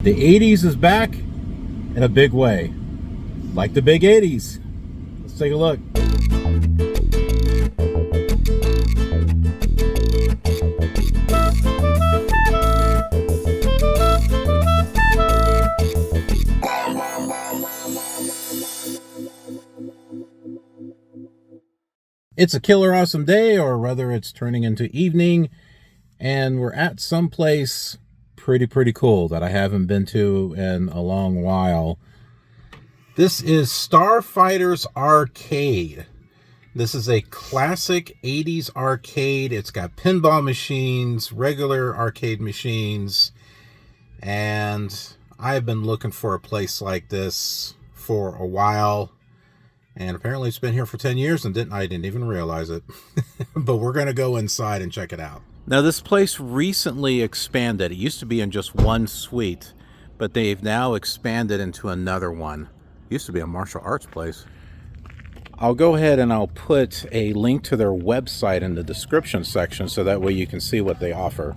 The 80s is back in a big way. Like the big 80s. Let's take a look. It's a killer awesome day, or rather it's turning into evening, and we're at some place pretty cool that I haven't been to in a long while. This is STARFIGHTER'S Arcade. This is a classic 80s arcade. It's got pinball machines, regular arcade machines, and I've been looking for a place like this for a while. And apparently it's been here for 10 years and I didn't even realize it. But we're going to go inside and check it out. Now this place recently expanded. It used to be in just one suite, but they've now expanded into another one. It used to be a martial arts place. I'll go ahead and I'll put a link to their website in the description section so that way you can see what they offer.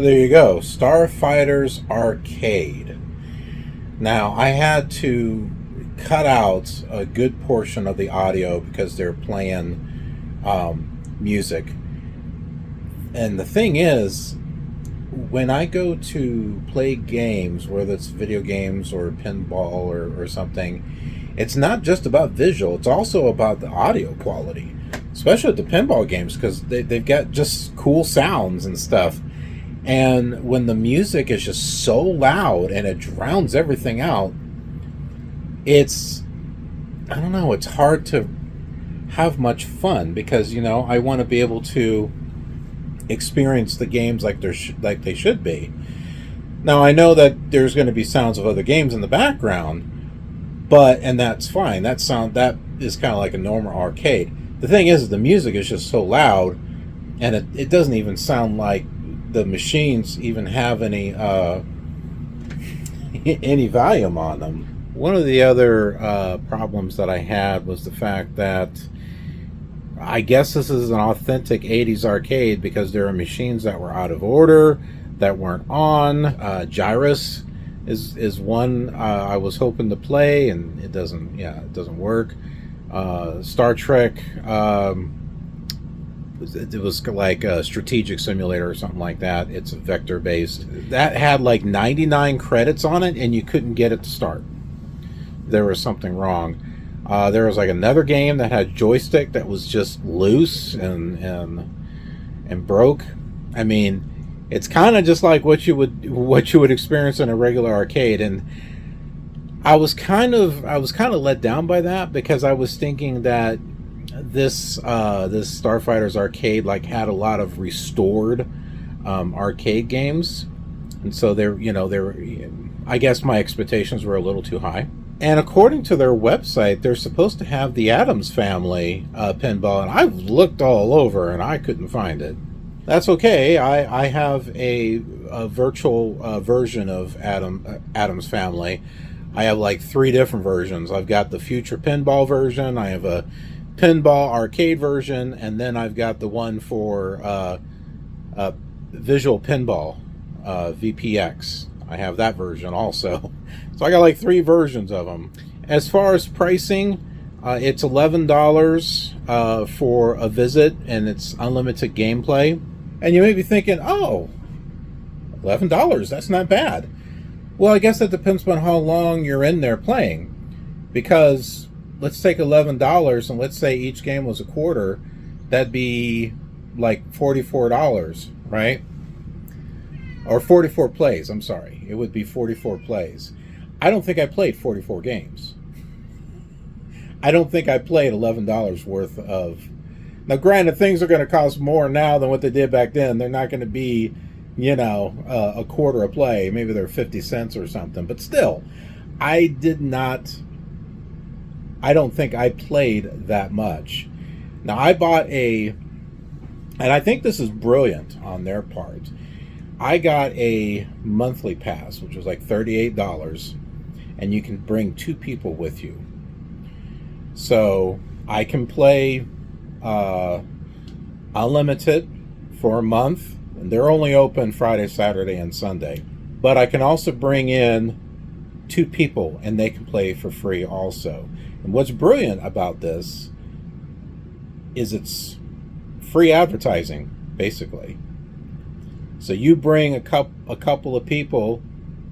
there you go, Starfighter's Arcade. Now, I had to cut out a good portion of the audio because they're playing music. And the thing is, when I go to play games, whether it's video games or pinball or something, it's not just about visual, it's also about the audio quality, especially at the pinball games, because they've got just cool sounds and stuff. And when the music is just so loud and it drowns everything out, it's, I don't know, it's hard to have much fun, because, you know, I want to be able to experience the games like they should be. Now, I know that there's going to be sounds of other games in the background, and that's fine. That is kind of like a normal arcade. The thing is, the music is just so loud, and it doesn't even sound like the machines even have any any volume on them. One of the other problems that I had was the fact that I guess this is an authentic 80s arcade because there are machines that were out of order, that weren't on. Gyrus is one I was hoping to play, and it doesn't work. Star Trek, it was like a strategic simulator or something like that. It's a vector based. That had like 99 credits on it, and you couldn't get it to start. There was something wrong. There was like another game that had joystick that was just loose and broke. I mean, it's kind of just like what you would experience in a regular arcade, and I was kind of let down by that, because I was thinking that this Starfighter's Arcade like had a lot of restored arcade games, and so I guess my expectations were a little too high. And according to their website, they're supposed to have the Addams Family pinball, and I've looked all over and I couldn't find it. That's okay. I have a virtual version of Addams Family. I have like 3 different versions. I've got the Future Pinball version, I have a Pinball Arcade version, and then I've got the one for Visual Pinball, VPX. I have that version also. So I got like 3 versions of them. As far as pricing, it's $11 for a visit, and it's unlimited gameplay. And you may be thinking, oh, $11, that's not bad. Well, I guess that depends on how long you're in there playing. Because let's take $11 and let's say each game was a quarter, that'd be like $44, right? Or 44 plays, I'm sorry. It would be 44 plays. I don't think I played 44 games. I don't think I played $11 worth of... Now, granted, things are going to cost more now than what they did back then. They're not going to be, a quarter a play. Maybe they're 50 cents or something. But still, I don't think I played that much. Now, I bought and I think this is brilliant on their part. I got a monthly pass, which was like $38, and you can bring 2 people with you. So I can play unlimited for a month, and they're only open Friday, Saturday, and Sunday. But I can also bring in 2 people, and they can play for free also. And what's brilliant about this is it's free advertising, basically. So you bring a couple of people,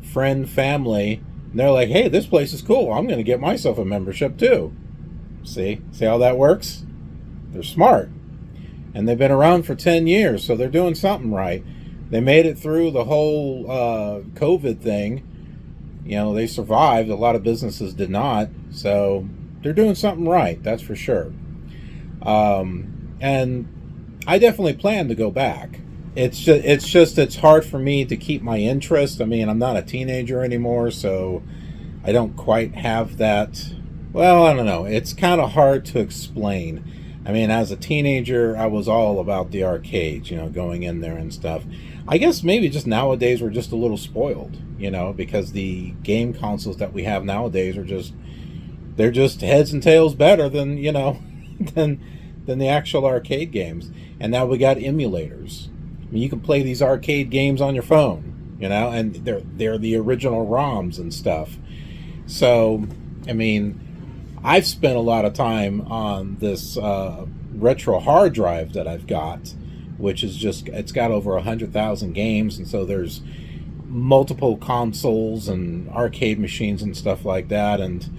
friend, family, and they're like, hey, this place is cool. I'm going to get myself a membership too. See how that works? They're smart. And they've been around for 10 years, so they're doing something right. They made it through the whole COVID thing. They survived. A lot of businesses did not. So they're doing something right, that's for sure. And I definitely plan to go back. It's hard for me to keep my interest. I mean, I'm not a teenager anymore, so I don't quite have that. Well, I don't know. It's kind of hard to explain. I mean, as a teenager, I was all about the arcades, going in there and stuff. I guess maybe just nowadays we're just a little spoiled, because the game consoles that we have nowadays they're just heads and tails better than, than the actual arcade games. And now we got emulators. I mean, you can play these arcade games on your phone, you know, and they're the original ROMs and stuff. So, I mean, I've spent a lot of time on this retro hard drive that I've got, which is just, it's got over 100,000 games, and so there's multiple consoles and arcade machines and stuff like that, and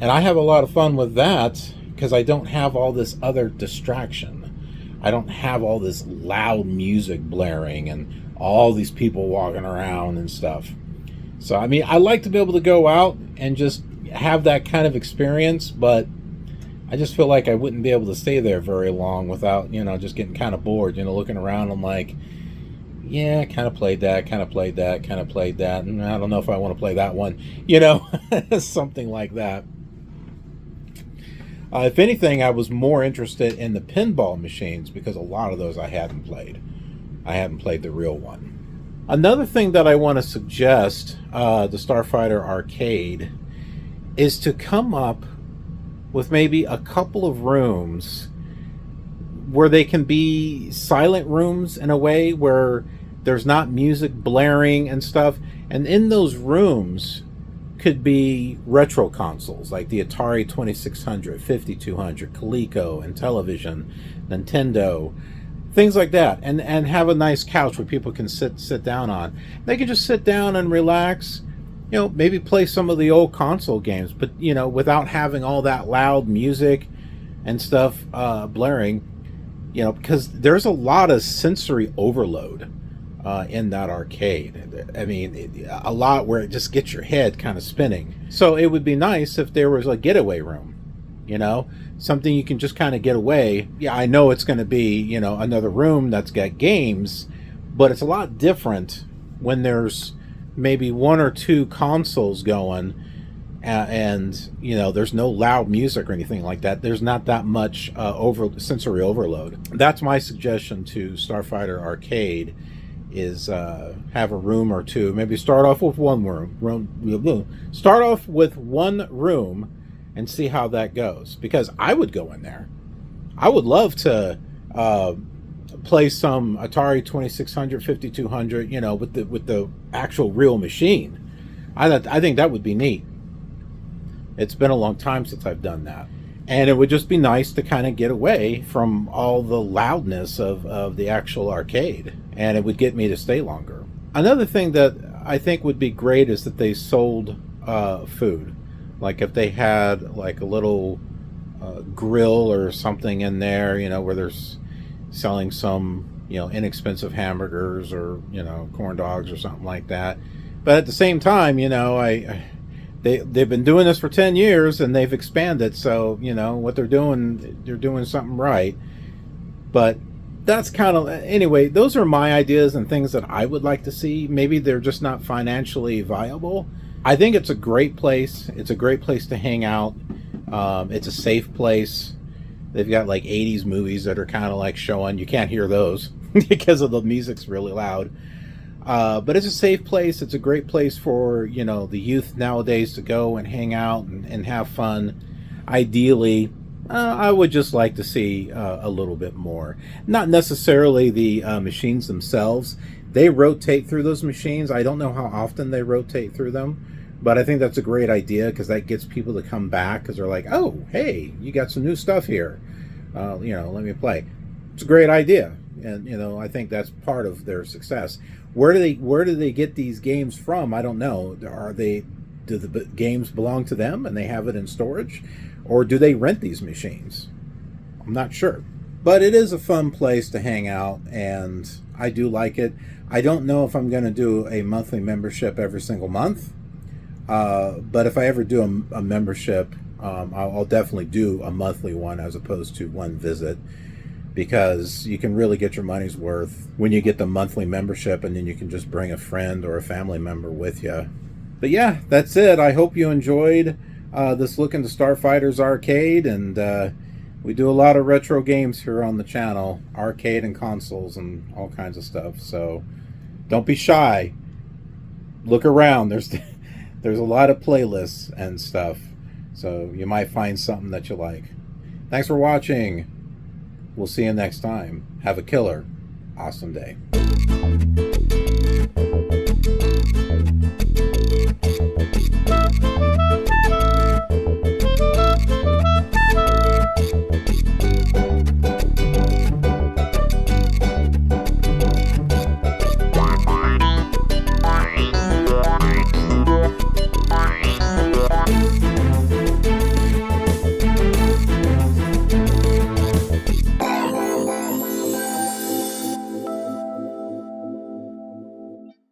I have a lot of fun with that because I don't have all this other distraction. I don't have all this loud music blaring and all these people walking around and stuff. So, I mean, I like to be able to go out and just have that kind of experience, but I just feel like I wouldn't be able to stay there very long without, you know, just getting kind of bored, you know, looking around. I'm like, yeah, kind of played that, kind of played that, kind of played that, and I don't know if I want to play that one, you know, something like that. If anything, I was more interested in the pinball machines because a lot of those I hadn't played. I haven't played the real one. Another thing that I want to suggest, the Starfighter Arcade, is to come up with maybe a couple of rooms where they can be silent rooms in a way where there's not music blaring and stuff. And in those rooms could be retro consoles like the Atari 2600, 5200, Coleco, and television, Nintendo, things like that, and have a nice couch where people can sit down on. They can just sit down and relax, you know, maybe play some of the old console games, but, you know, without having all that loud music and stuff blaring, you know, because there's a lot of sensory overload in that arcade. I mean, a lot where it just gets your head kind of spinning. So it would be nice if there was a getaway room, you know, something you can just kind of get away. Yeah, I know it's going to be, you know, another room that's got games, but it's a lot different when there's maybe one or two consoles going, and you know, there's no loud music or anything like that. There's not that much sensory overload. That's my suggestion to Starfighter Arcade, is have a room or two. Maybe start off with one room. Start off with one room and see how that goes. Because I would go in there. I would love to play some Atari 2600, 5200, you know, with the actual real machine. I think that would be neat. It's been a long time since I've done that. And it would just be nice to kind of get away from all the loudness of the actual arcade. And it would get me to stay longer. Another thing that I think would be great is that they sold food. Like if they had like a little grill or something in there, you know, where there's selling some, you know, inexpensive hamburgers or, you know, corn dogs or something like that. But at the same time, you know, they've been doing this for 10 years and they've expanded, so, you know, what they're doing something right. But that's kind of, anyway, those are my ideas and things that I would like to see. Maybe they're just not financially viable. I think it's a great place. It's a great place to hang out. It's a safe place. They've got like 80s movies that are kind of like showing. You can't hear those because of the music's really loud. But it's a safe place. It's a great place for, you know, the youth nowadays to go and hang out and have fun. Ideally, I would just like to see a little bit more. Not necessarily the machines themselves. They rotate through those machines. I don't know how often they rotate through them, but I think that's a great idea because that gets people to come back because they're like, oh, hey, you got some new stuff here. You know, let me play. It's a great idea. And, you know, I think that's part of their success. Where do they get these games from? I don't know. Do the games belong to them and they have it in storage? Or do they rent these machines? I'm not sure. But it is a fun place to hang out, and I do like it. I don't know if I'm going to do a monthly membership every single month. But if I ever do a membership, I'll definitely do a monthly one as opposed to one visit, because you can really get your money's worth when you get the monthly membership, and then you can just bring a friend or a family member with you. But yeah, that's it. I hope you enjoyed this look into Starfighter's Arcade, and we do a lot of retro games here on the channel, arcade and consoles and all kinds of stuff. So don't be shy. Look around. There's a lot of playlists and stuff, so you might find something that you like. Thanks for watching. We'll see you next time. Have a killer awesome day.